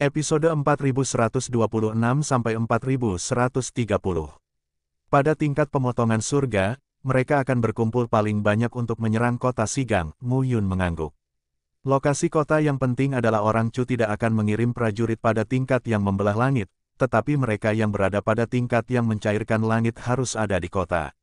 Episode 4126-4130. Pada tingkat pemotongan surga, mereka akan berkumpul paling banyak untuk menyerang kota Sigang, Mu Yun mengangguk. Lokasi kota yang penting adalah orang Chu tidak akan mengirim prajurit pada tingkat yang membelah langit, tetapi mereka yang berada pada tingkat yang mencairkan langit harus ada di kota.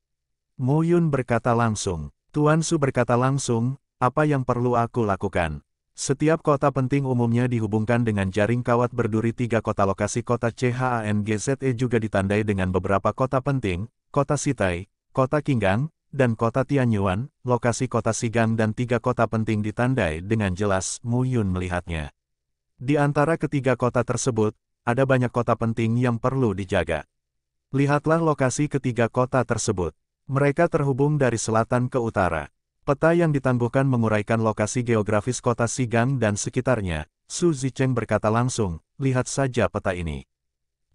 Mu Yun berkata langsung. Tuan Su berkata langsung, apa yang perlu aku lakukan? Setiap kota penting umumnya dihubungkan dengan jaring kawat berduri. 3 kota lokasi kota Changze juga ditandai dengan beberapa kota penting, kota Sitai, kota Qinggang, dan kota Tianyuan. Lokasi kota Sigang dan 3 kota penting ditandai dengan jelas. Mu Yun melihatnya. Di antara ketiga kota tersebut, ada banyak kota penting yang perlu dijaga. Lihatlah lokasi ketiga kota tersebut. Mereka terhubung dari selatan ke utara. Peta yang ditangguhkan menguraikan lokasi geografis kota Sigang dan sekitarnya. Su Zicheng berkata langsung, lihat saja peta ini.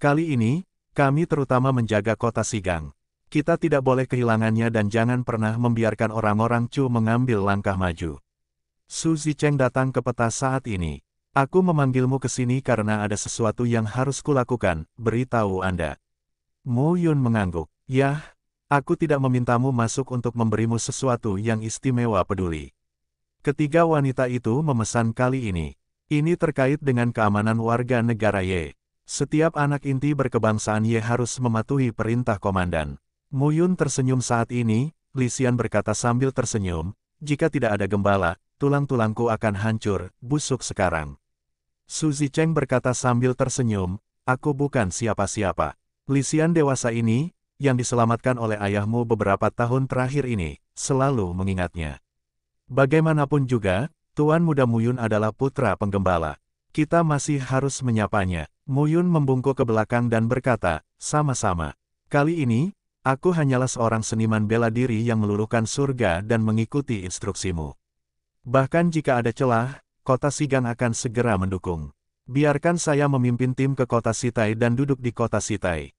Kali ini, kami terutama menjaga kota Sigang. Kita tidak boleh kehilangannya dan jangan pernah membiarkan orang-orang Chu mengambil langkah maju. Su Zicheng datang ke peta saat ini. Aku memanggilmu ke sini karena ada sesuatu yang harus kulakukan, beritahu Anda. Mu Yun mengangguk, yah. Aku tidak memintamu masuk untuk memberimu sesuatu yang istimewa peduli. Ketiga wanita itu memesan kali ini. Ini terkait dengan keamanan warga negara Ye. Setiap anak inti berkebangsaan Ye harus mematuhi perintah komandan. Mu Yun tersenyum saat ini, Li Xian berkata sambil tersenyum, jika tidak ada gembala, tulang-tulangku akan hancur, busuk sekarang. Su Zicheng berkata sambil tersenyum, aku bukan siapa-siapa. Li Xian dewasa ini, yang diselamatkan oleh ayahmu beberapa tahun terakhir ini, selalu mengingatnya. Bagaimanapun juga, Tuan Muda Mu Yun adalah putra penggembala. Kita masih harus menyapanya. Mu Yun membungkuk ke belakang dan berkata, sama-sama. Kali ini, aku hanyalah seorang seniman bela diri yang meluluhkan surga dan mengikuti instruksimu. Bahkan jika ada celah, kota Sigang akan segera mendukung. Biarkan saya memimpin tim ke kota Sitai dan duduk di kota Sitai.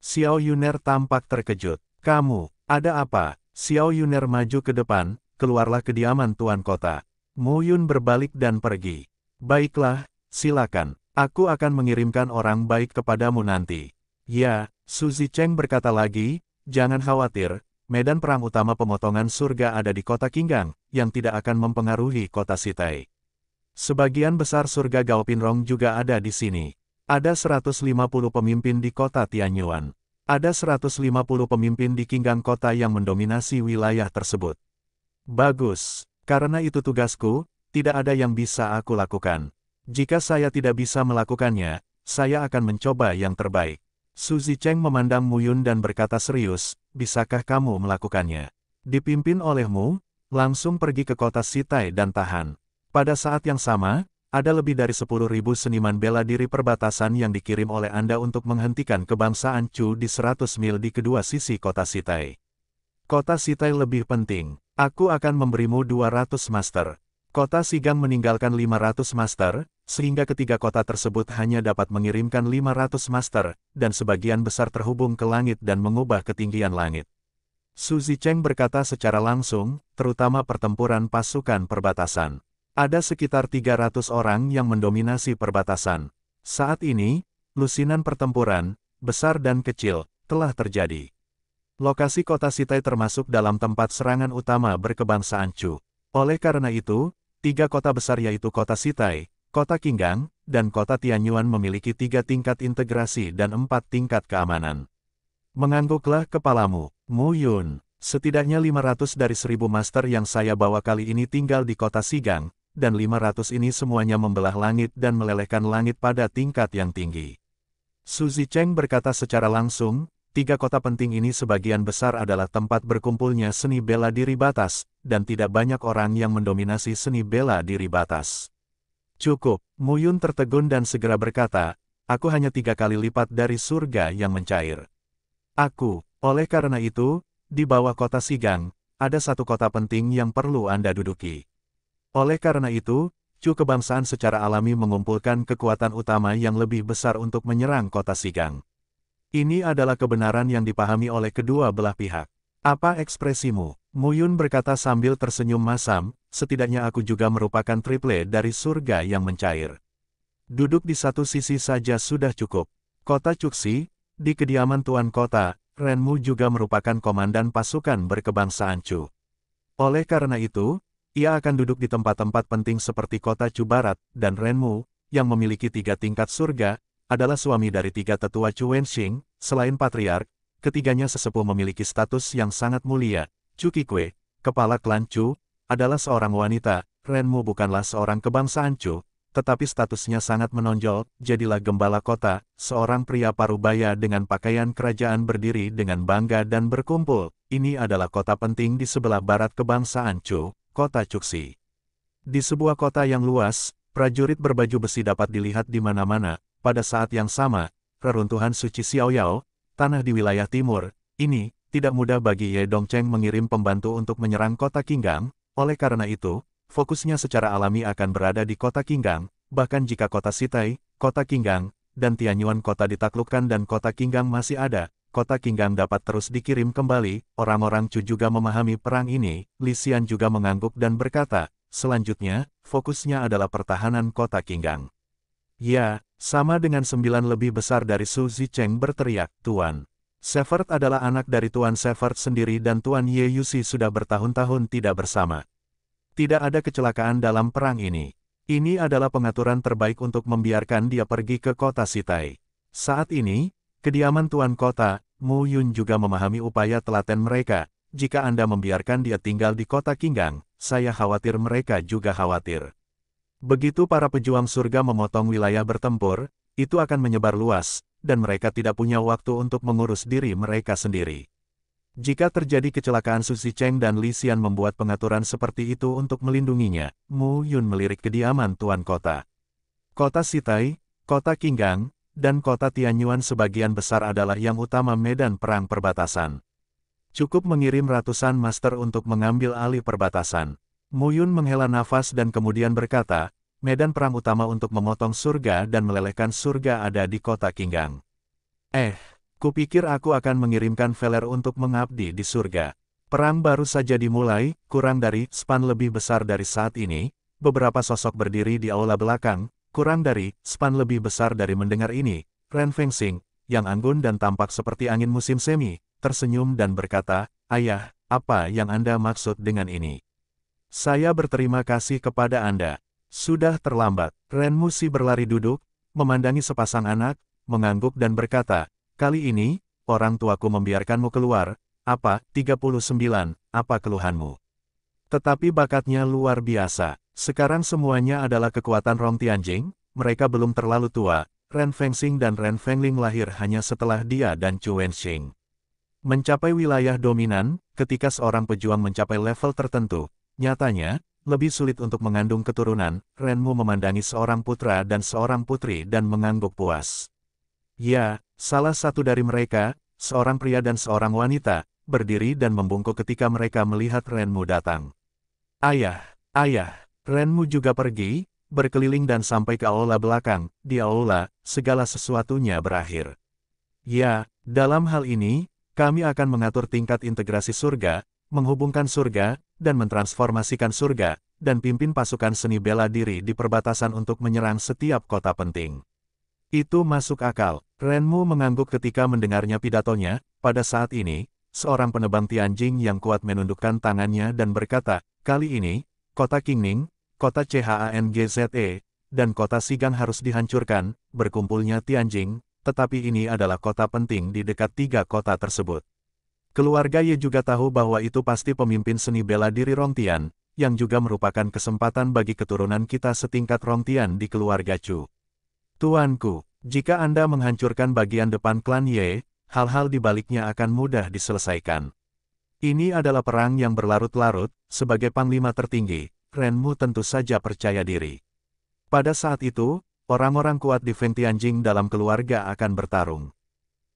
Xiao Yuner tampak terkejut. Kamu, ada apa? Xiao Yuner maju ke depan, keluarlah kediaman tuan kota. Mu Yun berbalik dan pergi. Baiklah, silakan. Aku akan mengirimkan orang baik kepadamu nanti. Ya, Su Zicheng berkata lagi, jangan khawatir, medan perang utama pemotongan surga ada di kota Qinggang, yang tidak akan mempengaruhi kota Sitai. Sebagian besar surga Gaopinrong juga ada di sini. Ada 150 pemimpin di kota Tianyuan. Ada 150 pemimpin di Qinggang kota yang mendominasi wilayah tersebut. Bagus, karena itu tugasku, tidak ada yang bisa aku lakukan. Jika saya tidak bisa melakukannya, saya akan mencoba yang terbaik. Su Zicheng memandang Mu Yun dan berkata serius, bisakah kamu melakukannya? Dipimpin olehmu, langsung pergi ke kota Sitai dan tahan. Pada saat yang sama, ada lebih dari 10.000 seniman bela diri perbatasan yang dikirim oleh Anda untuk menghentikan kebangsaan Chu di 100 mil di kedua sisi kota Sitai. Kota Sitai lebih penting. Aku akan memberimu 200 master. Kota Sigang meninggalkan 500 master, sehingga ketiga kota tersebut hanya dapat mengirimkan 500 master, dan sebagian besar terhubung ke langit dan mengubah ketinggian langit. Su Zicheng berkata secara langsung, terutama pertempuran pasukan perbatasan. Ada sekitar 300 orang yang mendominasi perbatasan. Saat ini, lusinan pertempuran, besar dan kecil, telah terjadi. Lokasi kota Sitai termasuk dalam tempat serangan utama berkebangsaan Chu. Oleh karena itu, 3 kota besar yaitu kota Sitai, kota Qinggang, dan kota Tianyuan memiliki 3 tingkat integrasi dan 4 tingkat keamanan. Mengangguklah kepalamu, Mu Yun. Setidaknya 500 dari 1000 master yang saya bawa kali ini tinggal di kota Sigang, dan 500 ini semuanya membelah langit dan melelehkan langit pada tingkat yang tinggi. Su Zicheng berkata secara langsung, 3 kota penting ini sebagian besar adalah tempat berkumpulnya seni bela diri batas, dan tidak banyak orang yang mendominasi seni bela diri batas. Cukup, Mu Yun tertegun dan segera berkata, aku hanya 3 kali lipat dari surga yang mencair. Oleh karena itu, di bawah kota Sigang, ada 1 kota penting yang perlu Anda duduki. Oleh karena itu, Chu kebangsaan secara alami mengumpulkan kekuatan utama yang lebih besar untuk menyerang kota Sigang. Ini adalah kebenaran yang dipahami oleh kedua belah pihak. Apa ekspresimu? Mu Yun berkata sambil tersenyum masam, setidaknya aku juga merupakan triple dari surga yang mencair. Duduk di satu sisi saja sudah cukup. Kota Cuxi, di kediaman Tuan Kota, Renmu juga merupakan komandan pasukan berkebangsaan Chu. Oleh karena itu, ia akan duduk di tempat-tempat penting seperti kota Chu Barat, dan Renmu, yang memiliki 3 tingkat surga, adalah suami dari 3 tetua Chu Wenxing. Selain patriark, ketiganya sesepuh memiliki status yang sangat mulia. Chu Qikui, kepala klan Chu, adalah seorang wanita. Renmu bukanlah seorang kebangsaan Chu, tetapi statusnya sangat menonjol. Jadilah gembala kota, seorang pria parubaya dengan pakaian kerajaan berdiri dengan bangga dan berkumpul. Ini adalah kota penting di sebelah barat kebangsaan Chu, kota Cuxi. Di sebuah kota yang luas, prajurit berbaju besi dapat dilihat di mana-mana. Pada saat yang sama, reruntuhan suci Xiaoyao, tanah di wilayah timur, ini, tidak mudah bagi Ye Dongcheng mengirim pembantu untuk menyerang kota Qinggang. Oleh karena itu, fokusnya secara alami akan berada di kota Qinggang. Bahkan jika kota Sitai, kota Qinggang, dan Tianyuan kota ditaklukkan dan kota Qinggang masih ada, kota Qinggang dapat terus dikirim kembali. Orang-orang Chu juga memahami perang ini. Li Xian juga mengangguk dan berkata, selanjutnya, fokusnya adalah pertahanan kota Qinggang. Ya, sama dengan 9 lebih besar dari Su Zicheng berteriak, Tuan Shepherd adalah anak dari Tuan Shepherd sendiri dan Tuan Ye Yuxi sudah bertahun-tahun tidak bersama. Tidak ada kecelakaan dalam perang ini. Ini adalah pengaturan terbaik untuk membiarkan dia pergi ke kota Sitai. Saat ini, kediaman Tuan Kota, Mu Yun juga memahami upaya telaten mereka. Jika Anda membiarkan dia tinggal di kota Qinggang, saya khawatir mereka juga khawatir. Begitu para pejuang surga memotong wilayah bertempur, itu akan menyebar luas, dan mereka tidak punya waktu untuk mengurus diri mereka sendiri. Jika terjadi kecelakaan, Su Zicheng dan Li Xian membuat pengaturan seperti itu untuk melindunginya. Mu Yun melirik kediaman Tuan Kota. Kota Sitai, kota Qinggang, dan kota Tianyuan sebagian besar adalah yang utama medan perang perbatasan. Cukup mengirim ratusan master untuk mengambil alih perbatasan. Mu Yun menghela nafas dan kemudian berkata, medan perang utama untuk memotong surga dan melelehkan surga ada di kota Qinggang. Kupikir aku akan mengirimkan Veler untuk mengabdi di surga. Perang baru saja dimulai, kurang dari span lebih besar dari saat ini. Beberapa sosok berdiri di aula belakang, kurang dari span lebih besar dari mendengar ini. Ren Fengxing, yang anggun dan tampak seperti angin musim semi, tersenyum dan berkata, Ayah, apa yang Anda maksud dengan ini? Saya berterima kasih kepada Anda. Sudah terlambat. Ren Musi berlari duduk, memandangi sepasang anak, mengangguk dan berkata, kali ini, orang tuaku membiarkanmu keluar. Apa, 39, apa keluhanmu? Tetapi bakatnya luar biasa. Sekarang semuanya adalah kekuatan Rong Tianjing, mereka belum terlalu tua. Ren Fengxing dan Ren Fengling lahir hanya setelah dia dan Chu Wenxing mencapai wilayah dominan. Ketika seorang pejuang mencapai level tertentu, nyatanya, lebih sulit untuk mengandung keturunan. Renmu memandangi seorang putra dan seorang putri dan mengangguk puas. Ya, salah satu dari mereka, seorang pria dan seorang wanita, berdiri dan membungkuk ketika mereka melihat Renmu datang. Ayah, ayah, Renmu juga pergi, berkeliling dan sampai ke aula belakang. Di aula, segala sesuatunya berakhir. Ya, dalam hal ini, kami akan mengatur tingkat integrasi surga, menghubungkan surga, dan mentransformasikan surga, dan pimpin pasukan seni bela diri di perbatasan untuk menyerang setiap kota penting. Itu masuk akal. Renmu mengangguk ketika mendengarnya pidatonya. Pada saat ini, seorang penebang Tianjing yang kuat menundukkan tangannya dan berkata, kali ini, kota Qingning, kota Changze, dan kota Sigang harus dihancurkan. Berkumpulnya Tianjing, tetapi ini adalah kota penting di dekat 3 kota tersebut. Keluarga Ye juga tahu bahwa itu pasti pemimpin seni bela diri Rongtian, yang juga merupakan kesempatan bagi keturunan kita setingkat Rongtian di keluarga Chu. Tuanku, jika Anda menghancurkan bagian depan klan Ye, hal-hal di baliknya akan mudah diselesaikan. Ini adalah perang yang berlarut-larut. Sebagai panglima tertinggi, Renmu tentu saja percaya diri. Pada saat itu, orang-orang kuat di Feng Tianjing dalam keluarga akan bertarung.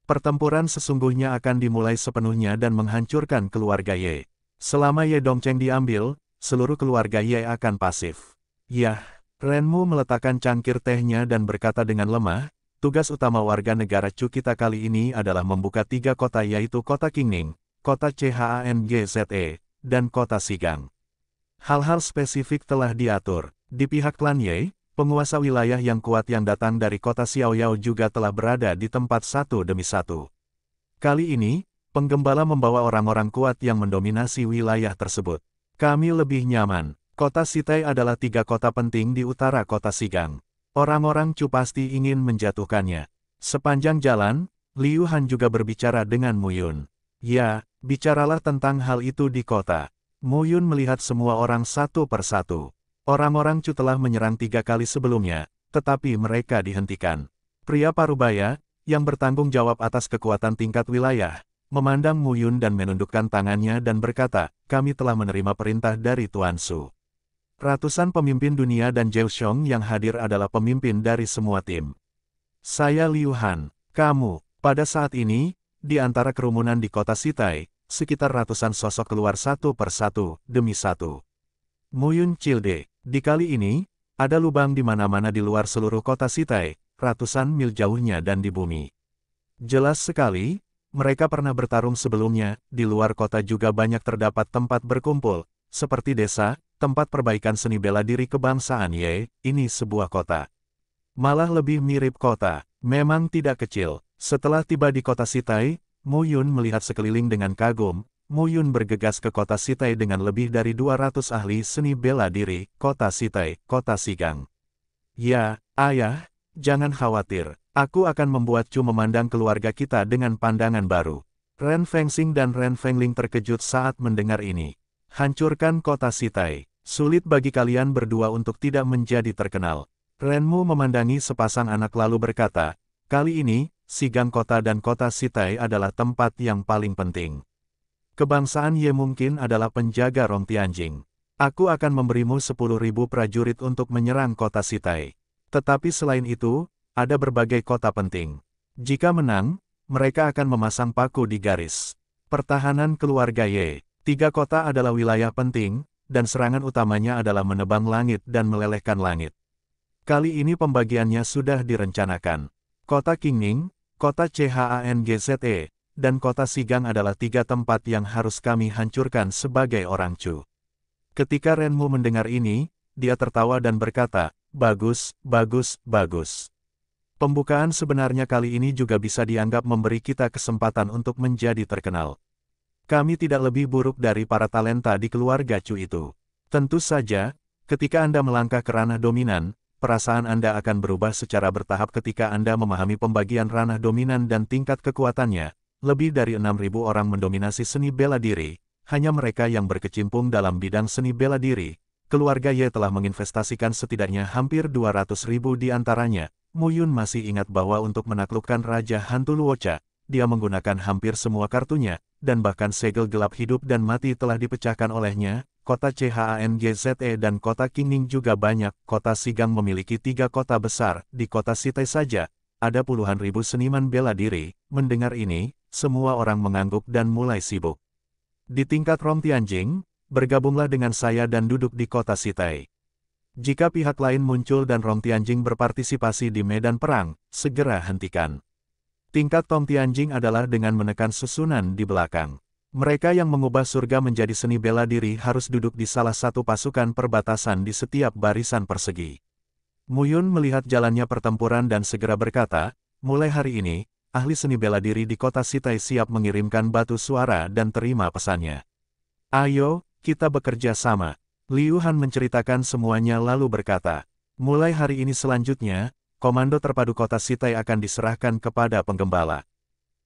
Pertempuran sesungguhnya akan dimulai sepenuhnya dan menghancurkan keluarga Ye. Selama Ye Dongcheng diambil, seluruh keluarga Ye akan pasif. Yah, Renmu meletakkan cangkir tehnya dan berkata dengan lemah, tugas utama warga negara Chu kita kali ini adalah membuka 3 kota yaitu kota Qingning, kota Changze, dan kota Sigang. Hal-hal spesifik telah diatur. Di pihak klan Ye, Penguasa wilayah yang kuat yang datang dari kota Xiaoyao juga telah berada di tempat satu demi satu. Kali ini, penggembala membawa orang-orang kuat yang mendominasi wilayah tersebut. Kami lebih nyaman. Kota Sitai adalah 3 kota penting di utara kota Sigang. Orang-orang Chu pasti ingin menjatuhkannya. Sepanjang jalan, Liu Han juga berbicara dengan Mu Yun. Ya, bicaralah tentang hal itu di kota. Mu Yun melihat semua orang satu persatu. Orang-orang Chu telah menyerang 3 kali sebelumnya, tetapi mereka dihentikan. Pria parubaya, yang bertanggung jawab atas kekuatan tingkat wilayah, memandang Mu Yun dan menundukkan tangannya dan berkata, kami telah menerima perintah dari Tuan Su. Ratusan pemimpin dunia dan Zhou Xiong yang hadir adalah pemimpin dari semua tim. Saya Liu Han, kamu, pada saat ini, di antara kerumunan di kota Sitai, sekitar ratusan sosok keluar satu persatu, demi satu. Mu Yun Childe, di kali ini, ada lubang di mana-mana di luar seluruh kota Sitai, ratusan mil jauhnya dan di bumi. Jelas sekali, mereka pernah bertarung sebelumnya, di luar kota juga banyak terdapat tempat berkumpul, seperti desa, tempat perbaikan seni bela diri kebangsaan Ye, ini sebuah kota. Malah lebih mirip kota, memang tidak kecil. Setelah tiba di kota Sitai, Mu Yun melihat sekeliling dengan kagum. Mu Yun bergegas ke kota Sitai dengan lebih dari 200 ahli seni bela diri, kota Sitai, kota Sigang. Ya, ayah, jangan khawatir, aku akan membuat Chu memandang keluarga kita dengan pandangan baru. Ren Fengxing dan Ren Fengling terkejut saat mendengar ini. Hancurkan kota Sitai, sulit bagi kalian berdua untuk tidak menjadi terkenal. Renmu memandangi sepasang anak lalu berkata, kali ini, Sigang kota dan kota Sitai adalah tempat yang paling penting. Kebangsaan Ye mungkin adalah penjaga Rong Tianjing. Aku akan memberimu 10.000 prajurit untuk menyerang kota Sitai. Tetapi selain itu, ada berbagai kota penting. Jika menang, mereka akan memasang paku di garis. Pertahanan keluarga Ye. 3 kota adalah wilayah penting, dan serangan utamanya adalah menebang langit dan melelehkan langit. Kali ini pembagiannya sudah direncanakan. Kota Qingning, kota Changzhe, dan kota Sigang adalah 3 tempat yang harus kami hancurkan sebagai orang Chu. Ketika Renmu mendengar ini, dia tertawa dan berkata, bagus, bagus, bagus. Pembukaan sebenarnya kali ini juga bisa dianggap memberi kita kesempatan untuk menjadi terkenal. Kami tidak lebih buruk dari para talenta di keluarga Chu itu. Tentu saja, ketika Anda melangkah ke ranah dominan, perasaan Anda akan berubah secara bertahap ketika Anda memahami pembagian ranah dominan dan tingkat kekuatannya. Lebih dari 6.000 orang mendominasi seni bela diri, hanya mereka yang berkecimpung dalam bidang seni bela diri. Keluarga Ye telah menginvestasikan setidaknya hampir 200.000 di antaranya. Mu Yun masih ingat bahwa untuk menaklukkan Raja Hantu Luocha, dia menggunakan hampir semua kartunya, dan bahkan segel gelap hidup dan mati telah dipecahkan olehnya. Kota Changzhe dan kota Qingning juga banyak. Kota Sigang memiliki 3 kota besar. Di kota Sitai saja, ada puluhan ribu seniman bela diri. Mendengar ini, semua orang mengangguk dan mulai sibuk. Di tingkat Rong Tianjing, bergabunglah dengan saya dan duduk di kota Sitai. Jika pihak lain muncul dan Rong Tianjing berpartisipasi di medan perang, segera hentikan. Tingkat Rong Tianjing adalah dengan menekan susunan di belakang. Mereka yang mengubah surga menjadi seni bela diri harus duduk di salah satu pasukan perbatasan di setiap barisan persegi. Mu Yun melihat jalannya pertempuran dan segera berkata, mulai hari ini, ahli seni bela diri di kota Sitai siap mengirimkan batu suara dan terima pesannya. Ayo, kita bekerja sama. Liu Han menceritakan semuanya lalu berkata, mulai hari ini selanjutnya, komando terpadu kota Sitai akan diserahkan kepada penggembala.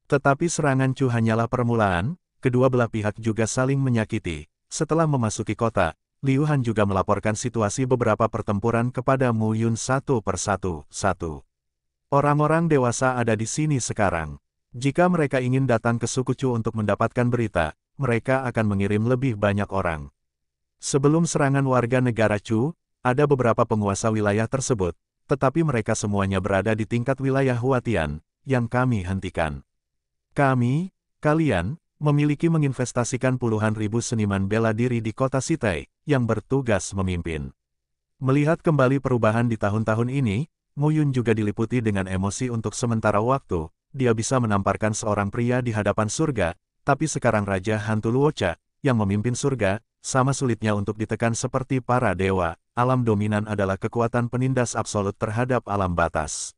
Tetapi serangan Chu hanyalah permulaan, kedua belah pihak juga saling menyakiti. Setelah memasuki kota, Liu Han juga melaporkan situasi beberapa pertempuran kepada Mu Yun satu persatu. Orang-orang dewasa ada di sini sekarang. Jika mereka ingin datang ke suku Chu untuk mendapatkan berita, mereka akan mengirim lebih banyak orang. Sebelum serangan warga negara Chu, ada beberapa penguasa wilayah tersebut, tetapi mereka semuanya berada di tingkat wilayah Huatian, yang kami hentikan. Kalian, memiliki menginvestasikan puluhan ribu seniman bela diri di kota Sitai, yang bertugas memimpin. Melihat kembali perubahan di tahun-tahun ini, Mu Yun juga diliputi dengan emosi untuk sementara waktu. Dia bisa menamparkan seorang pria di hadapan surga, tapi sekarang Raja Hantu Luocha, yang memimpin surga, sama sulitnya untuk ditekan seperti para dewa. alam dominan adalah kekuatan penindas absolut terhadap alam batas.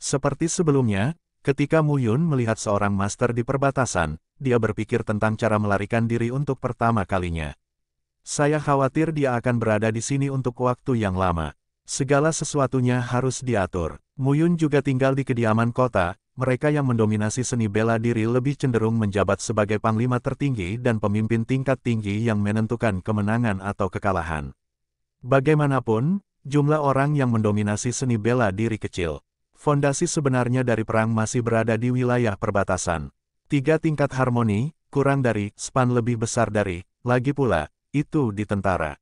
Seperti sebelumnya, ketika Mu Yun melihat seorang master di perbatasan, dia berpikir tentang cara melarikan diri untuk pertama kalinya. Saya khawatir dia akan berada di sini untuk waktu yang lama. Segala sesuatunya harus diatur. Mu Yun juga tinggal di kediaman kota. Mereka yang mendominasi seni bela diri lebih cenderung menjabat sebagai panglima tertinggi dan pemimpin tingkat tinggi yang menentukan kemenangan atau kekalahan. Bagaimanapun, jumlah orang yang mendominasi seni bela diri kecil. Fondasi sebenarnya dari perang masih berada di wilayah perbatasan. 3 tingkat harmoni, kurang dari, span lebih besar dari, lagi pula, itu di tentara.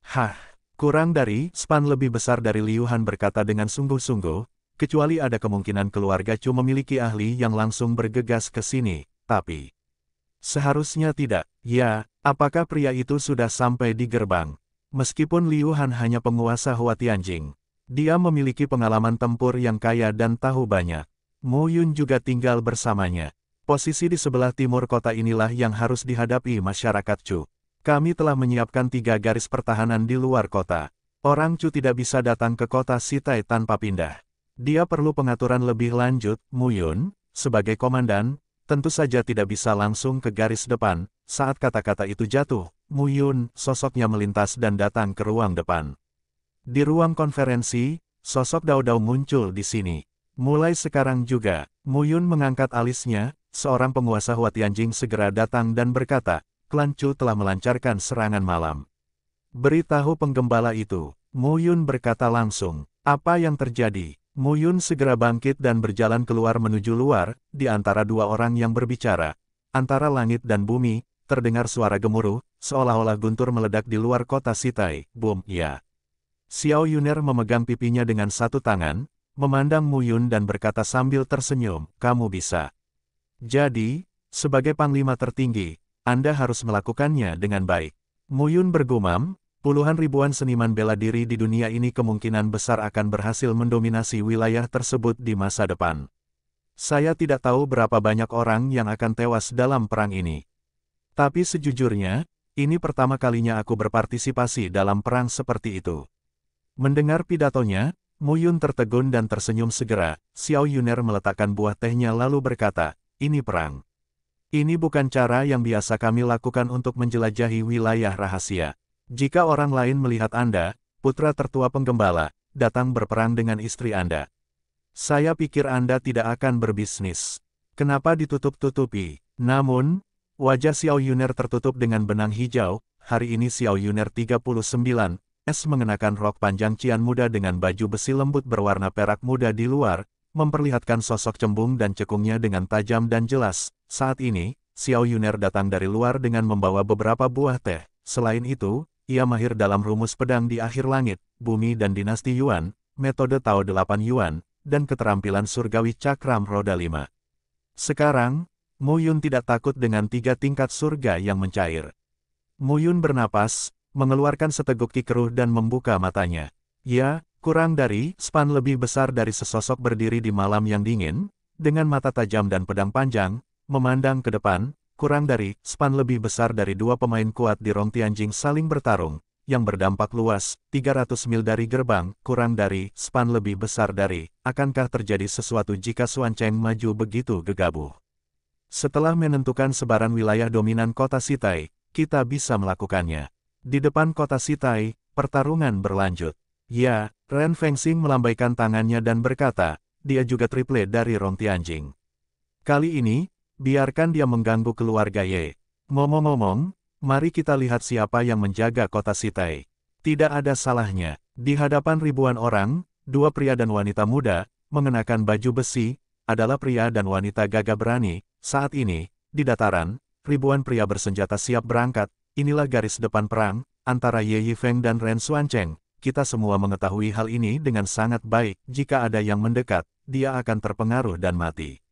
Hah, kurang dari, span lebih besar dari, Liu Han berkata dengan sungguh-sungguh, kecuali ada kemungkinan keluarga Chu memiliki ahli yang langsung bergegas ke sini, tapi seharusnya tidak. Ya, apakah pria itu sudah sampai di gerbang? Meskipun Liu Han hanya penguasa Hua Tianjing, dia memiliki pengalaman tempur yang kaya dan tahu banyak. Mu Yun juga tinggal bersamanya. Posisi di sebelah timur kota inilah yang harus dihadapi masyarakat Chu. Kami telah menyiapkan 3 garis pertahanan di luar kota. Orang Chu tidak bisa datang ke kota Sitai tanpa pindah. Dia perlu pengaturan lebih lanjut. Mu Yun, sebagai komandan, tentu saja tidak bisa langsung ke garis depan. Saat kata-kata itu jatuh, Mu Yun, sosoknya melintas dan datang ke ruang depan. Di ruang konferensi, sosok Dao Dao muncul di sini. Mulai sekarang juga, Mu Yun mengangkat alisnya, seorang penguasa Hua Tianjing segera datang dan berkata, klan Chu telah melancarkan serangan malam. Beritahu penggembala itu. Mu Yun berkata langsung. Apa yang terjadi? Mu Yun segera bangkit dan berjalan keluar menuju luar, di antara 2 orang yang berbicara. Antara langit dan bumi, terdengar suara gemuruh, seolah-olah guntur meledak di luar kota Sitai. Boom, ya. Xiao Yuner memegang pipinya dengan satu tangan, memandang Mu Yun dan berkata sambil tersenyum, kamu bisa. Jadi, sebagai panglima tertinggi, Anda harus melakukannya dengan baik. Mu Yun bergumam, puluhan ribuan seniman bela diri di dunia ini kemungkinan besar akan berhasil mendominasi wilayah tersebut di masa depan. Saya tidak tahu berapa banyak orang yang akan tewas dalam perang ini. Tapi sejujurnya, ini pertama kalinya aku berpartisipasi dalam perang seperti itu. Mendengar pidatonya, Mu Yun tertegun dan tersenyum segera. Xiao Yuner meletakkan buah tehnya lalu berkata, ini perang. Ini bukan cara yang biasa kami lakukan untuk menjelajahi wilayah rahasia. Jika orang lain melihat Anda, putra tertua penggembala, datang berperang dengan istri Anda. Saya pikir Anda tidak akan berbisnis. Kenapa ditutup-tutupi? Namun, wajah Xiao Yuner tertutup dengan benang hijau. Hari ini Xiao Yuner 39, mengenakan rok panjang cian muda dengan baju besi lembut berwarna perak muda di luar, memperlihatkan sosok cembung dan cekungnya dengan tajam dan jelas. Saat ini, Xiao Yuner datang dari luar dengan membawa beberapa buah teh. Selain itu, ia mahir dalam rumus pedang di akhir langit, bumi dan dinasti Yuan, metode Tao 8 Yuan, dan keterampilan surgawi cakram roda 5. Sekarang, Mu Yun tidak takut dengan 3 tingkat surga yang mencair. Mu Yun bernapas, mengeluarkan seteguk ki keruh dan membuka matanya. Ya, kurang dari, span lebih besar dari sesosok berdiri di malam yang dingin, dengan mata tajam dan pedang panjang, memandang ke depan. Kurang dari, span lebih besar dari 2 pemain kuat di Rong Tianjing saling bertarung, yang berdampak luas, 300 mil dari gerbang, kurang dari, span lebih besar dari, akankah terjadi sesuatu jika Xuan Cheng maju begitu gegabah? Setelah menentukan sebaran wilayah dominan kota Sitai, kita bisa melakukannya. Di depan kota Sitai, pertarungan berlanjut. Ya, Ren Fengxing melambaikan tangannya dan berkata, dia juga triple dari Rong Tianjing. Kali ini, biarkan dia mengganggu keluarga Ye. Ngomong-ngomong, mari kita lihat siapa yang menjaga kota Sitai. Tidak ada salahnya, di hadapan ribuan orang, 2 pria dan wanita muda, mengenakan baju besi, adalah pria dan wanita gagah berani. Saat ini, di dataran, ribuan pria bersenjata siap berangkat. Inilah garis depan perang, antara Ye Yifeng dan Ren Xuancheng. Kita semua mengetahui hal ini dengan sangat baik. Jika ada yang mendekat, dia akan terpengaruh dan mati.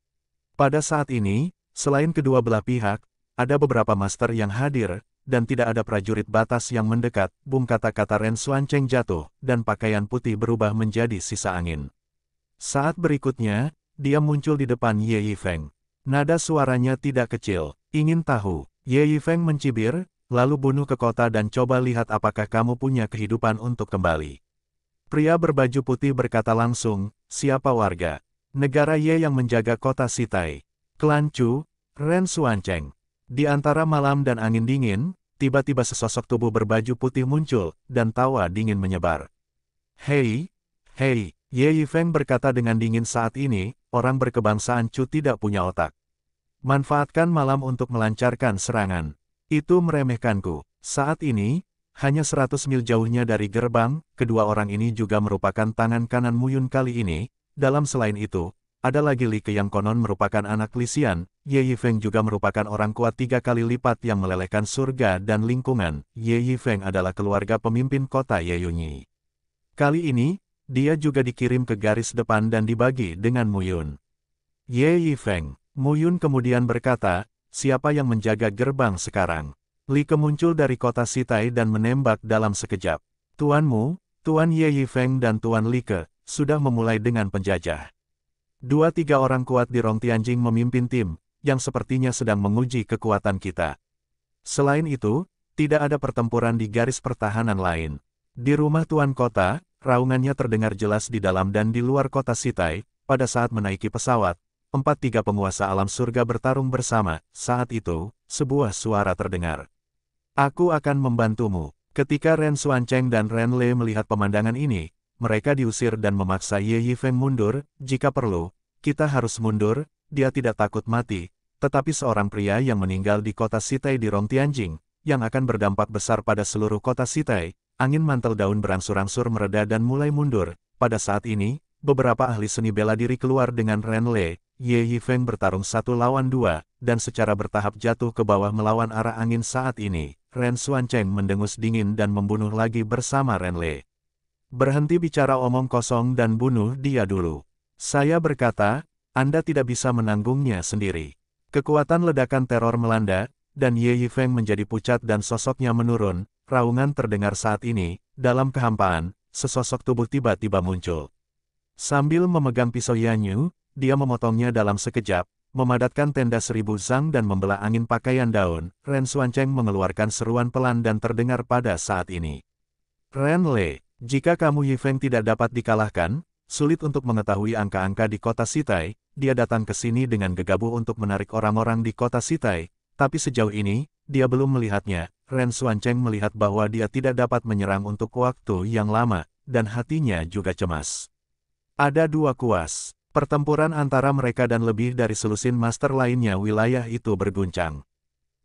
Pada saat ini, selain kedua belah pihak, ada beberapa master yang hadir, dan tidak ada prajurit batas yang mendekat. Bum, kata-kata Ren Xuancheng jatuh, dan pakaian putih berubah menjadi sisa angin. Saat berikutnya, dia muncul di depan Ye Yifeng. Nada suaranya tidak kecil. Ingin tahu? Ye Yifeng mencibir, lalu bunuh ke kota dan coba lihat apakah kamu punya kehidupan untuk kembali. Pria berbaju putih berkata langsung, siapa warga negara Ye yang menjaga kota Sitai? Klan Chu, Ren Xuancheng. Di antara malam dan angin dingin, tiba-tiba sesosok tubuh berbaju putih muncul, dan tawa dingin menyebar. Hei, hei, Ye Yifeng berkata dengan dingin saat ini, orang berkebangsaan Chu tidak punya otak. Manfaatkan malam untuk melancarkan serangan. Itu meremehkanku. Saat ini, hanya 100 mil jauhnya dari gerbang, kedua orang ini juga merupakan tangan kanan Muyun kali ini. Dalam selain itu, ada lagi Li Ke yang konon merupakan anak Li Xian. Ye Yifeng juga merupakan orang kuat 3 kali lipat yang melelehkan surga dan lingkungan. Ye Yifeng adalah keluarga pemimpin kota Ye Yunyi. Kali ini, dia juga dikirim ke garis depan dan dibagi dengan Muyun. Ye Yifeng. Muyun kemudian berkata, siapa yang menjaga gerbang sekarang? Li Ke muncul dari kota Sitai dan menembak dalam sekejap. Tuanmu, Tuan Ye Yifeng dan Tuan Li Ke, sudah memulai dengan penjajah. 2-3 orang kuat di Rongtianjing memimpin tim, yang sepertinya sedang menguji kekuatan kita. Selain itu, tidak ada pertempuran di garis pertahanan lain. Di rumah Tuan Kota, raungannya terdengar jelas di dalam dan di luar kota Sitai. Pada saat menaiki pesawat, 4-3 penguasa alam surga bertarung bersama. Saat itu, sebuah suara terdengar. Aku akan membantumu. Ketika Ren Xuancheng dan Ren Le melihat pemandangan ini, mereka diusir dan memaksa Ye Yifeng mundur. Jika perlu, kita harus mundur. Dia tidak takut mati, tetapi seorang pria yang meninggal di kota Sitai di Rongtianjing, yang akan berdampak besar pada seluruh kota Sitai. Angin mantel daun berangsur-angsur mereda dan mulai mundur. Pada saat ini, beberapa ahli seni bela diri keluar dengan Ren Le. Ye Yifeng bertarung 1 lawan 2, dan secara bertahap jatuh ke bawah melawan arah angin saat ini. Ren Xuancheng mendengus dingin dan membunuh lagi bersama Ren Le. Berhenti bicara omong kosong dan bunuh dia dulu. Saya berkata, Anda tidak bisa menanggungnya sendiri. Kekuatan ledakan teror melanda, dan Ye Yifeng menjadi pucat dan sosoknya menurun. Raungan terdengar saat ini. Dalam kehampaan, sesosok tubuh tiba-tiba muncul. Sambil memegang pisau Yanyu, dia memotongnya dalam sekejap, memadatkan tenda 1000 zang dan membelah angin pakaian daun. Ren Xuancheng mengeluarkan seruan pelan dan terdengar pada saat ini. Ren Le, jika kamu Yifeng tidak dapat dikalahkan, sulit untuk mengetahui angka-angka di kota Sitai. Dia datang ke sini dengan gegabah untuk menarik orang-orang di kota Sitai, tapi sejauh ini, dia belum melihatnya. Ren Xuancheng melihat bahwa dia tidak dapat menyerang untuk waktu yang lama, dan hatinya juga cemas. Ada 2 kuas. Pertempuran antara mereka dan lebih dari selusin master lainnya wilayah itu berguncang.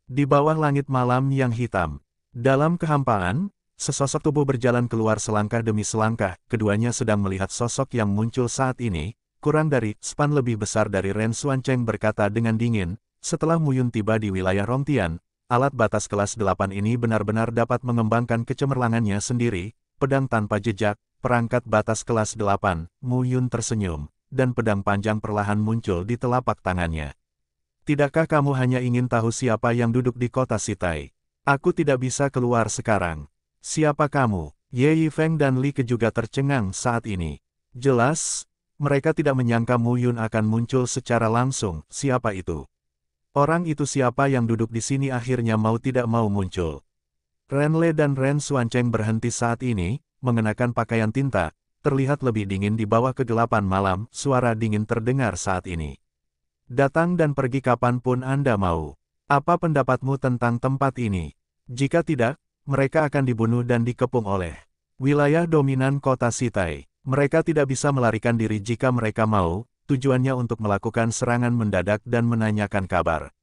Di bawah langit malam yang hitam, dalam kehampaan, sesosok tubuh berjalan keluar selangkah demi selangkah. Keduanya sedang melihat sosok yang muncul saat ini, kurang dari span lebih besar dari Ren Xuancheng berkata dengan dingin. Setelah Muyun tiba di wilayah Rongtian, alat batas kelas 8 ini benar-benar dapat mengembangkan kecemerlangannya sendiri. Pedang tanpa jejak, perangkat batas kelas 8, Muyun tersenyum, dan pedang panjang perlahan muncul di telapak tangannya. Tidakkah kamu hanya ingin tahu siapa yang duduk di kota Sitai? Aku tidak bisa keluar sekarang. Siapa kamu? Ye Yifeng dan Li Ke juga tercengang saat ini. Jelas, mereka tidak menyangka Muyun akan muncul secara langsung. Siapa itu? Orang itu siapa yang duduk di sini akhirnya mau tidak mau muncul. Ren Le dan Ren Xuancheng berhenti saat ini, mengenakan pakaian tinta, terlihat lebih dingin di bawah kegelapan malam. Suara dingin terdengar saat ini. Datang dan pergi kapanpun Anda mau. Apa pendapatmu tentang tempat ini? Jika tidak, mereka akan dibunuh dan dikepung oleh wilayah dominan kota Sitai. Mereka tidak bisa melarikan diri jika mereka mau, tujuannya untuk melakukan serangan mendadak dan menanyakan kabar.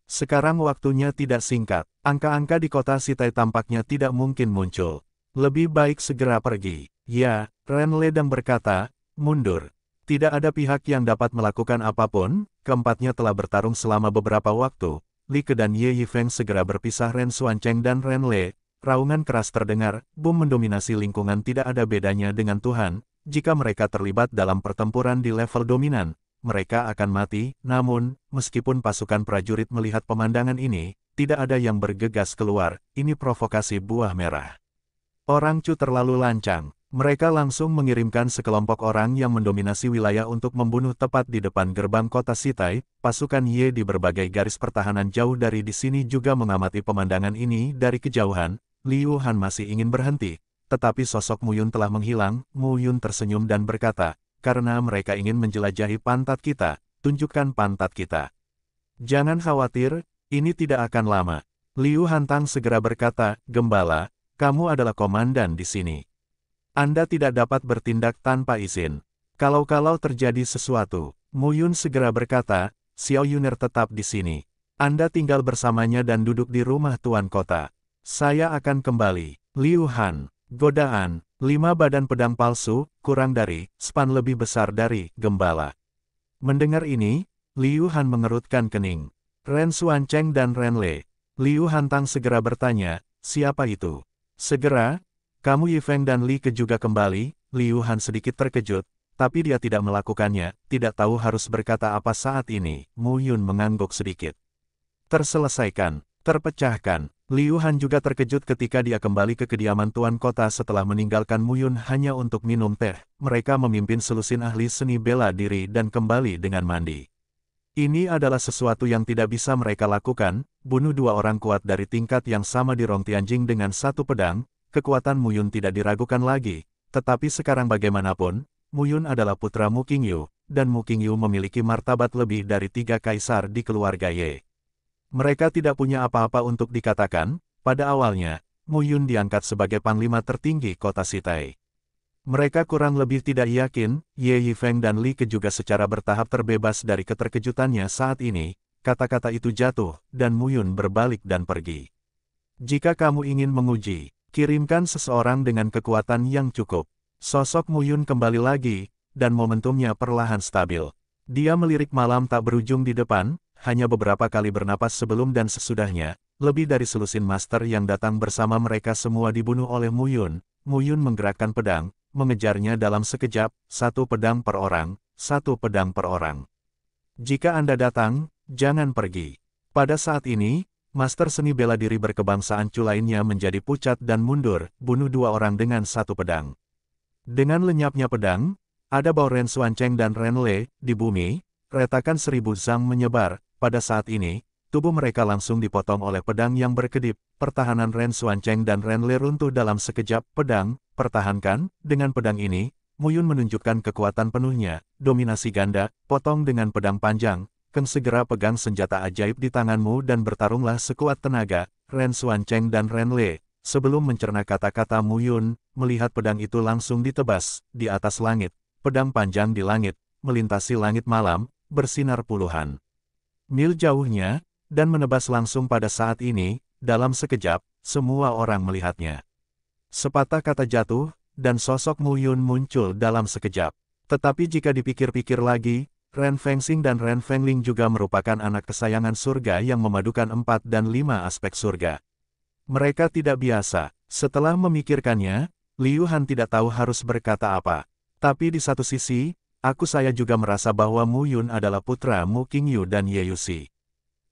Sekarang waktunya tidak singkat, angka-angka di kota Sitai tampaknya tidak mungkin muncul. Lebih baik segera pergi. Ya, Ren Ledang berkata, mundur. Tidak ada pihak yang dapat melakukan apapun, keempatnya telah bertarung selama beberapa waktu. Li Ke dan Ye Yifeng segera berpisah. Ren Xuancheng dan Ren Le. Raungan keras terdengar, bom mendominasi lingkungan tidak ada bedanya dengan Tuhan. Jika mereka terlibat dalam pertempuran di level dominan, mereka akan mati. Namun, meskipun pasukan prajurit melihat pemandangan ini, tidak ada yang bergegas keluar. Ini provokasi buah merah. Orang Chu terlalu lancang. Mereka langsung mengirimkan sekelompok orang yang mendominasi wilayah untuk membunuh tepat di depan gerbang kota Sitai. Pasukan Ye di berbagai garis pertahanan jauh dari di sini juga mengamati pemandangan ini dari kejauhan. Liu Han masih ingin berhenti, tetapi sosok Mu Yun telah menghilang. Mu Yun tersenyum dan berkata, "Karena mereka ingin menjelajahi pantat kita, tunjukkan pantat kita." "Jangan khawatir, ini tidak akan lama." Liu Hantang segera berkata, "Gembala, kamu adalah komandan di sini. Anda tidak dapat bertindak tanpa izin. Kalau terjadi sesuatu." Mu Yun segera berkata, "Xiao Yuner tetap di sini. Anda tinggal bersamanya dan duduk di rumah tuan kota. Saya akan kembali." Liu Han, godaan, 5 badan pedang palsu, kurang dari, span lebih besar dari, gembala. Mendengar ini, Liu Han mengerutkan kening. Ren Xuancheng dan Ren Le. Liu Hantang segera bertanya, "Siapa itu?" Segera, "Kamu Yifeng dan Li Ke juga kembali?" Liu Han sedikit terkejut, tapi dia tidak melakukannya, tidak tahu harus berkata apa saat ini. Mu Yun mengangguk sedikit. Terselesaikan, terpecahkan. Liu Han juga terkejut ketika dia kembali ke kediaman tuan kota setelah meninggalkan Mu Yun hanya untuk minum teh. Mereka memimpin selusin ahli seni bela diri dan kembali dengan mandi. Ini adalah sesuatu yang tidak bisa mereka lakukan, bunuh 2 orang kuat dari tingkat yang sama di Rongtianjing dengan 1 pedang. Kekuatan Mu Yun tidak diragukan lagi, tetapi sekarang bagaimanapun, Mu Yun adalah putra Mu Qingyu, dan Mu Qingyu memiliki martabat lebih dari 3 kaisar di keluarga Ye. Mereka tidak punya apa-apa untuk dikatakan. Pada awalnya, Mu Yun diangkat sebagai panglima tertinggi kota Sitai. Mereka kurang lebih tidak yakin, Ye Yifeng dan Li Ke juga secara bertahap terbebas dari keterkejutannya saat ini. Kata-kata itu jatuh, dan Mu Yun berbalik dan pergi. "Jika kamu ingin menguji, kirimkan seseorang dengan kekuatan yang cukup." Sosok Mu Yun kembali lagi, dan momentumnya perlahan stabil. Dia melirik malam tak berujung di depan, hanya beberapa kali bernapas sebelum dan sesudahnya. Lebih dari selusin master yang datang bersama mereka semua dibunuh oleh Mu Yun. Mu Yun menggerakkan pedang, mengejarnya dalam sekejap, 1 pedang per orang, 1 pedang per orang. "Jika Anda datang, jangan pergi." Pada saat ini, master seni bela diri berkebangsaan Chu lainnya menjadi pucat dan mundur, bunuh 2 orang dengan 1 pedang. Dengan lenyapnya pedang, ada bau Ren Xuancheng dan Ren Le di bumi, retakan 1000 zang menyebar. Pada saat ini, tubuh mereka langsung dipotong oleh pedang yang berkedip. Pertahanan Ren Xuancheng dan Ren Le runtuh dalam sekejap. "Pedang, pertahankan." Dengan pedang ini, Mu Yun menunjukkan kekuatan penuhnya, dominasi ganda, potong dengan pedang panjang. "Keng segera pegang senjata ajaib di tanganmu dan bertarunglah sekuat tenaga." Ren Xuancheng dan Ren Le, sebelum mencerna kata-kata Mu Yun, melihat pedang itu langsung ditebas, di atas langit. Pedang panjang di langit, melintasi langit malam, bersinar puluhan mil jauhnya, dan menebas langsung pada saat ini. Dalam sekejap, semua orang melihatnya. Sepatah kata jatuh, dan sosok Mu Yun muncul dalam sekejap. Tetapi jika dipikir-pikir lagi, Ren Fengxing dan Ren Fengling juga merupakan anak kesayangan surga yang memadukan 4 dan 5 aspek surga. Mereka tidak biasa. Setelah memikirkannya, Liu Han tidak tahu harus berkata apa. Tapi di satu sisi, saya juga merasa bahwa Mu Yun adalah putra Mu Qingyu dan Ye Yuxi.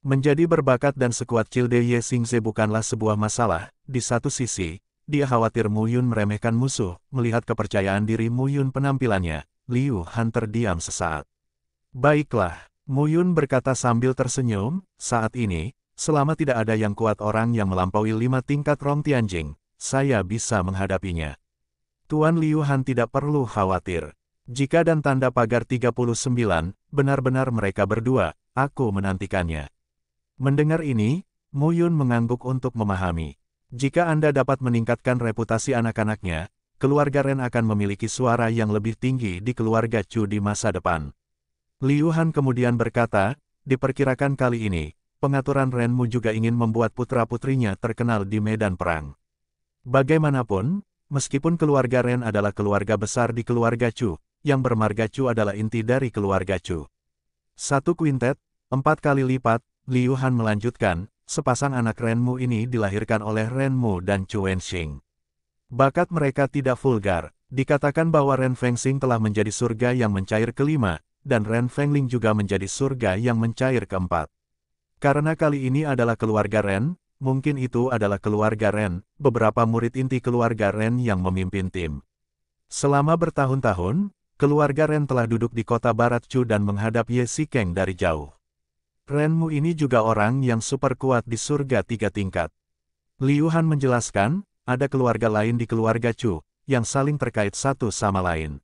Menjadi berbakat dan sekuat Cilde Ye Xingze bukanlah sebuah masalah. Di satu sisi, dia khawatir Mu Yun meremehkan musuh. Melihat kepercayaan diri Mu Yun penampilannya, Liu Han terdiam sesaat. "Baiklah," Mu Yun berkata sambil tersenyum, "saat ini, selama tidak ada yang kuat orang yang melampaui 5 tingkat Rongtianjing, saya bisa menghadapinya. Tuan Liu Han tidak perlu khawatir. Jika dan tanda pagar 39, benar-benar mereka berdua, aku menantikannya." Mendengar ini, Mu Yun mengangguk untuk memahami. Jika Anda dapat meningkatkan reputasi anak-anaknya, keluarga Ren akan memiliki suara yang lebih tinggi di keluarga Chu di masa depan. Liu Han kemudian berkata, "Diperkirakan kali ini, pengaturan Renmu juga ingin membuat putra-putrinya terkenal di medan perang. Bagaimanapun, meskipun keluarga Ren adalah keluarga besar di keluarga Chu, yang bermarga Chu adalah inti dari keluarga Chu. 1 kuintet, 4 kali lipat." Liu Han melanjutkan, "Sepasang anak Renmu ini dilahirkan oleh Renmu dan Chu Wenxing. Bakat mereka tidak vulgar. Dikatakan bahwa Ren Fengxing telah menjadi surga yang mencair kelima, dan Ren Fengling juga menjadi surga yang mencair keempat. Karena kali ini adalah keluarga Ren, mungkin itu adalah keluarga Ren, beberapa murid inti keluarga Ren yang memimpin tim. Selama bertahun-tahun, keluarga Ren telah duduk di kota Barat Chu dan menghadap Ye Xikeng dari jauh. Renmu ini juga orang yang super kuat di surga 3 tingkat. Liu Han menjelaskan, ada keluarga lain di keluarga Chu, yang saling terkait satu sama lain.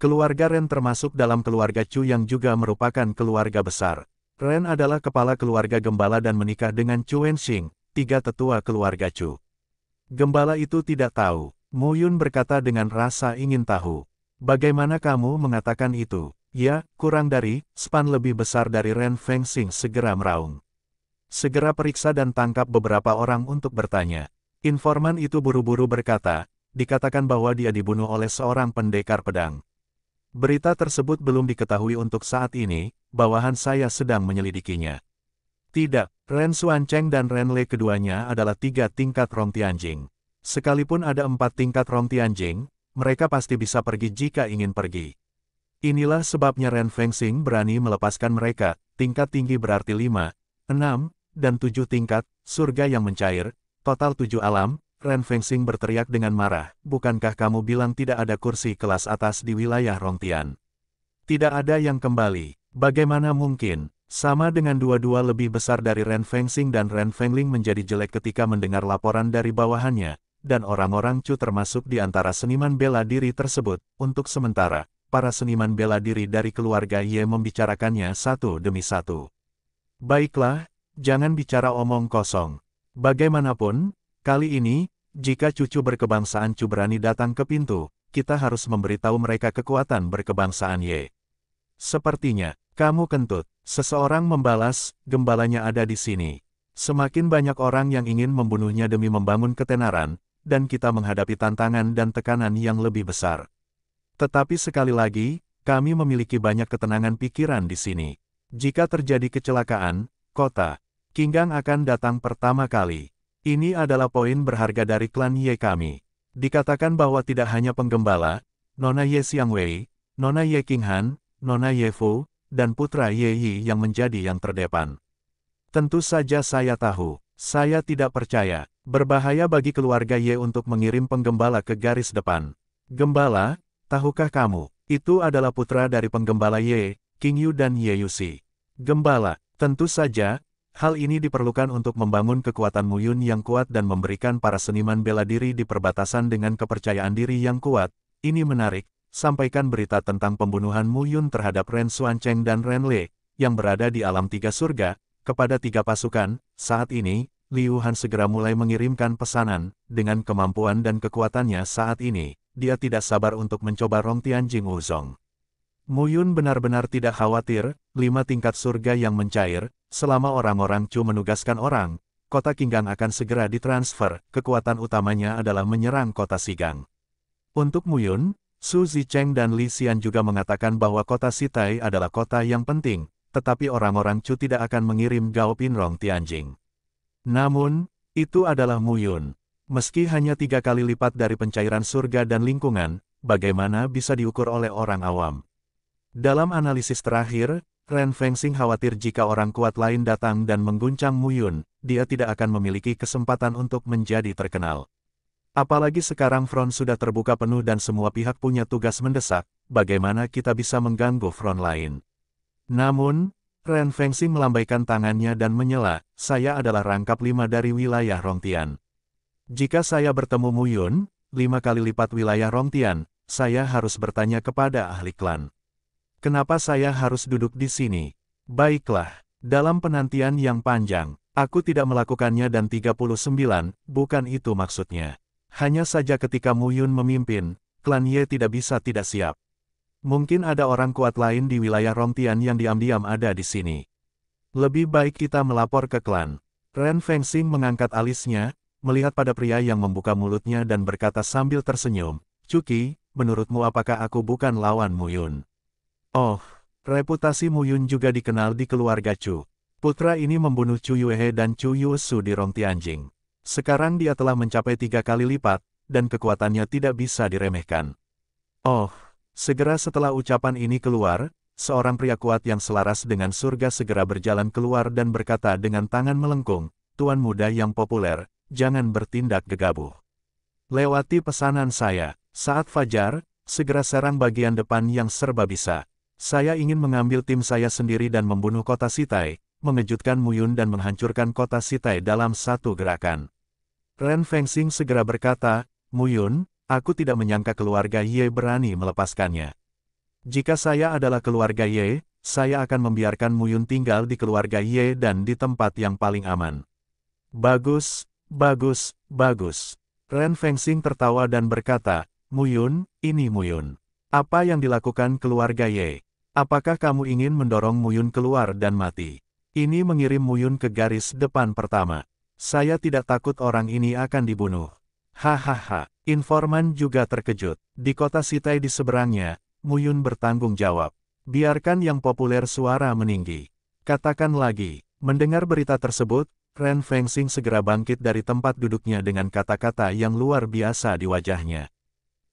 Keluarga Ren termasuk dalam keluarga Chu yang juga merupakan keluarga besar. Ren adalah kepala keluarga gembala dan menikah dengan Chu Wenxing, 3 tetua keluarga Chu. Gembala itu tidak tahu. Mu Yun berkata dengan rasa ingin tahu. Bagaimana kamu mengatakan itu? Ya, kurang dari, span lebih besar dari Ren Fengxing segera meraung. Segera periksa dan tangkap beberapa orang untuk bertanya. Informan itu buru-buru berkata, dikatakan bahwa dia dibunuh oleh seorang pendekar pedang. Berita tersebut belum diketahui untuk saat ini, bawahan saya sedang menyelidikinya. Tidak, Ren Xuancheng dan Ren Lei keduanya adalah 3 tingkat Rong Tianjing. Sekalipun ada 4 tingkat Rong Tianjing, mereka pasti bisa pergi jika ingin pergi. Inilah sebabnya Ren Fengxing berani melepaskan mereka, tingkat tinggi berarti 5, 6, dan 7 tingkat, surga yang mencair, total 7 alam. Ren Fengxing berteriak dengan marah, bukankah kamu bilang tidak ada kursi kelas atas di wilayah Rongtian? Tidak ada yang kembali, bagaimana mungkin? Sama dengan dua-dua lebih besar dari Ren Fengxing dan Ren Fengling menjadi jelek ketika mendengar laporan dari bawahannya, dan orang-orang Chu termasuk di antara seniman bela diri tersebut. Untuk sementara, para seniman bela diri dari keluarga Ye membicarakannya satu demi satu. Baiklah, jangan bicara omong kosong. Bagaimanapun, kali ini, jika cucu berkebangsaan Chu berani datang ke pintu, kita harus memberitahu mereka kekuatan berkebangsaan Ye. Sepertinya, kamu kentut. Seseorang membalas, gembalanya ada di sini. Semakin banyak orang yang ingin membunuhnya demi membangun ketenaran, dan kita menghadapi tantangan dan tekanan yang lebih besar. Tetapi sekali lagi, kami memiliki banyak ketenangan pikiran di sini. Jika terjadi kecelakaan, kota Qinggang akan datang pertama kali. Ini adalah poin berharga dari klan Ye kami. Dikatakan bahwa tidak hanya penggembala, Nona Ye Xiangwei, Nona Ye Qinghan, Nona Ye Fu, dan putra Ye Yi yang menjadi yang terdepan. Tentu saja saya tahu, saya tidak percaya. Berbahaya bagi keluarga Ye untuk mengirim penggembala ke garis depan. Gembala, tahukah kamu, itu adalah putra dari penggembala Ye, King Yu dan Ye Yuxi. Gembala, tentu saja, hal ini diperlukan untuk membangun kekuatan Mu Yun yang kuat dan memberikan para seniman bela diri di perbatasan dengan kepercayaan diri yang kuat. Ini menarik, sampaikan berita tentang pembunuhan Mu Yun terhadap Ren Xuancheng dan Ren Lei, yang berada di alam 3 surga, kepada 3 pasukan. Saat ini, Liu Han segera mulai mengirimkan pesanan. Dengan kemampuan dan kekuatannya saat ini, dia tidak sabar untuk mencoba Rong Tianjing Wuzong. Mu Yun benar-benar tidak khawatir, 5 tingkat surga yang mencair. Selama orang-orang Chu menugaskan orang, kota Qinggang akan segera ditransfer. Kekuatan utamanya adalah menyerang kota Xigang. Untuk Mu Yun, Su Zicheng dan Li Xian juga mengatakan bahwa kota Sitai adalah kota yang penting, tetapi orang-orang Chu tidak akan mengirim Gao Pin Rong Tianjing. Namun, itu adalah Mu Yun. Meski hanya 3 kali lipat dari pencairan surga dan lingkungan, bagaimana bisa diukur oleh orang awam? Dalam analisis terakhir, Ren Fengxing khawatir jika orang kuat lain datang dan mengguncang Mu Yun, dia tidak akan memiliki kesempatan untuk menjadi terkenal. Apalagi sekarang front sudah terbuka penuh dan semua pihak punya tugas mendesak, bagaimana kita bisa mengganggu front lain? Namun, Ren Fengxing melambaikan tangannya dan menyela, saya adalah rangkap 5 dari wilayah Rongtian. Jika saya bertemu Mu Yun, 5 kali lipat wilayah Rongtian, saya harus bertanya kepada ahli klan. Kenapa saya harus duduk di sini? Baiklah, dalam penantian yang panjang, aku tidak melakukannya dan 39, bukan itu maksudnya. Hanya saja ketika Mu Yun memimpin, klan Ye tidak bisa tidak siap. Mungkin ada orang kuat lain di wilayah Rongtian yang diam-diam ada di sini. Lebih baik kita melapor ke klan. Ren Fengxing mengangkat alisnya, melihat pada pria yang membuka mulutnya dan berkata sambil tersenyum, Cuki, menurutmu apakah aku bukan lawan Mu Yun? Oh, reputasi Mu Yun juga dikenal di keluarga Chu. Putra ini membunuh Chu Yuehe dan Chu Yuesu di Rongtianjing. Sekarang dia telah mencapai 3 kali lipat, dan kekuatannya tidak bisa diremehkan. Oh, segera setelah ucapan ini keluar, seorang pria kuat yang selaras dengan surga segera berjalan keluar dan berkata dengan tangan melengkung, Tuan muda yang populer, jangan bertindak gegabah. Lewati pesanan saya, Saat fajar, segera serang bagian depan yang serba bisa. Saya ingin mengambil tim saya sendiri dan membunuh kota Sitai, mengejutkan Muyun dan menghancurkan kota Sitai dalam satu gerakan. Ren Fengxing segera berkata, Muyun, aku tidak menyangka keluarga Ye berani melepaskannya. Jika saya adalah keluarga Ye, saya akan membiarkan Muyun tinggal di keluarga Ye dan di tempat yang paling aman. Bagus, bagus, bagus. Ren Fengxing tertawa dan berkata, Muyun, ini Muyun. Apa yang dilakukan keluarga Ye? Apakah kamu ingin mendorong Muyun keluar dan mati? Ini mengirim Muyun ke garis depan pertama. Saya tidak takut orang ini akan dibunuh. Hahaha, informan juga terkejut. Di kota Sitai di seberangnya, Muyun bertanggung jawab. Biarkan yang populer suara meninggi. Katakan lagi. Mendengar berita tersebut, Ren Fengxing segera bangkit dari tempat duduknya dengan kata-kata yang luar biasa di wajahnya.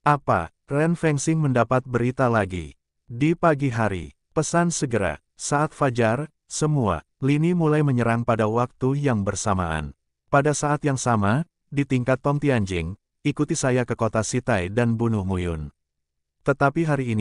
Apa? Ren Fengxing mendapat berita lagi. Di pagi hari, pesan segera. Saat fajar, semua lini mulai menyerang pada waktu yang bersamaan. Pada saat yang sama, di tingkat Tongtianjing, ikuti saya ke kota Sitai dan bunuh Muyun. Tetapi hari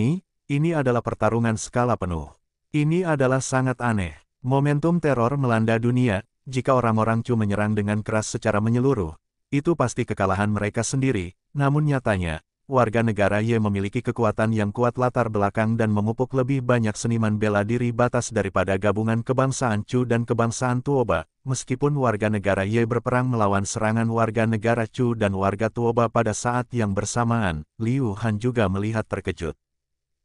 ini adalah pertarungan skala penuh. Ini adalah sangat aneh. Momentum teror melanda dunia, jika orang-orang Chu menyerang dengan keras secara menyeluruh, itu pasti kekalahan mereka sendiri, namun nyatanya, warga negara Ye memiliki kekuatan yang kuat latar belakang dan memupuk lebih banyak seniman bela diri batas daripada gabungan kebangsaan Chu dan kebangsaan Tuoba. Meskipun warga negara Ye berperang melawan serangan warga negara Chu dan warga Tuoba pada saat yang bersamaan, Liu Han juga melihat terkejut.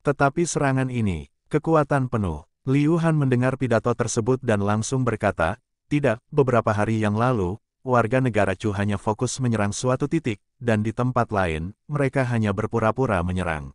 Tetapi serangan ini, kekuatan penuh. Liu Han mendengar pidato tersebut dan langsung berkata, tidak, beberapa hari yang lalu, warga negara Chu hanya fokus menyerang suatu titik, dan di tempat lain, mereka hanya berpura-pura menyerang.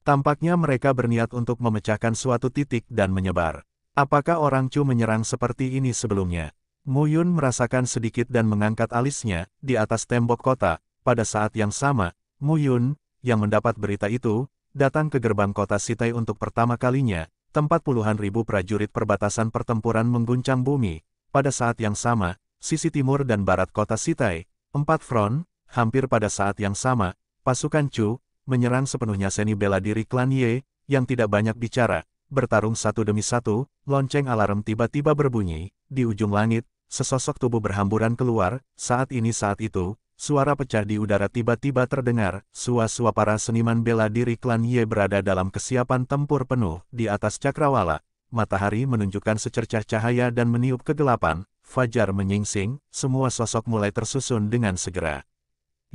Tampaknya mereka berniat untuk memecahkan suatu titik dan menyebar. Apakah orang Chu menyerang seperti ini sebelumnya? Muyun merasakan sedikit dan mengangkat alisnya, di atas tembok kota. Pada saat yang sama, Muyun, yang mendapat berita itu, datang ke gerbang kota Sitai untuk pertama kalinya, tempat puluhan ribu prajurit perbatasan pertempuran mengguncang bumi. Pada saat yang sama, sisi timur dan barat kota Sitai, 4 front, hampir pada saat yang sama, pasukan Chu, menyerang sepenuhnya seni bela diri klan Ye, yang tidak banyak bicara, bertarung satu demi satu, lonceng alarm tiba-tiba berbunyi, di ujung langit, sesosok tubuh berhamburan keluar, saat itu, suara pecah di udara tiba-tiba terdengar, sua-sua para seniman bela diri klan Ye berada dalam kesiapan tempur penuh, di atas cakrawala. Matahari menunjukkan secercah cahaya dan meniup kegelapan, fajar menyingsing, semua sosok mulai tersusun dengan segera.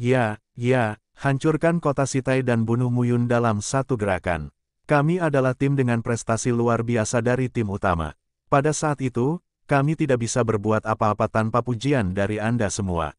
Ya, hancurkan kota Sitai dan bunuh Muyun dalam satu gerakan. Kami adalah tim dengan prestasi luar biasa dari tim utama. Pada saat itu, kami tidak bisa berbuat apa-apa tanpa pujian dari Anda semua.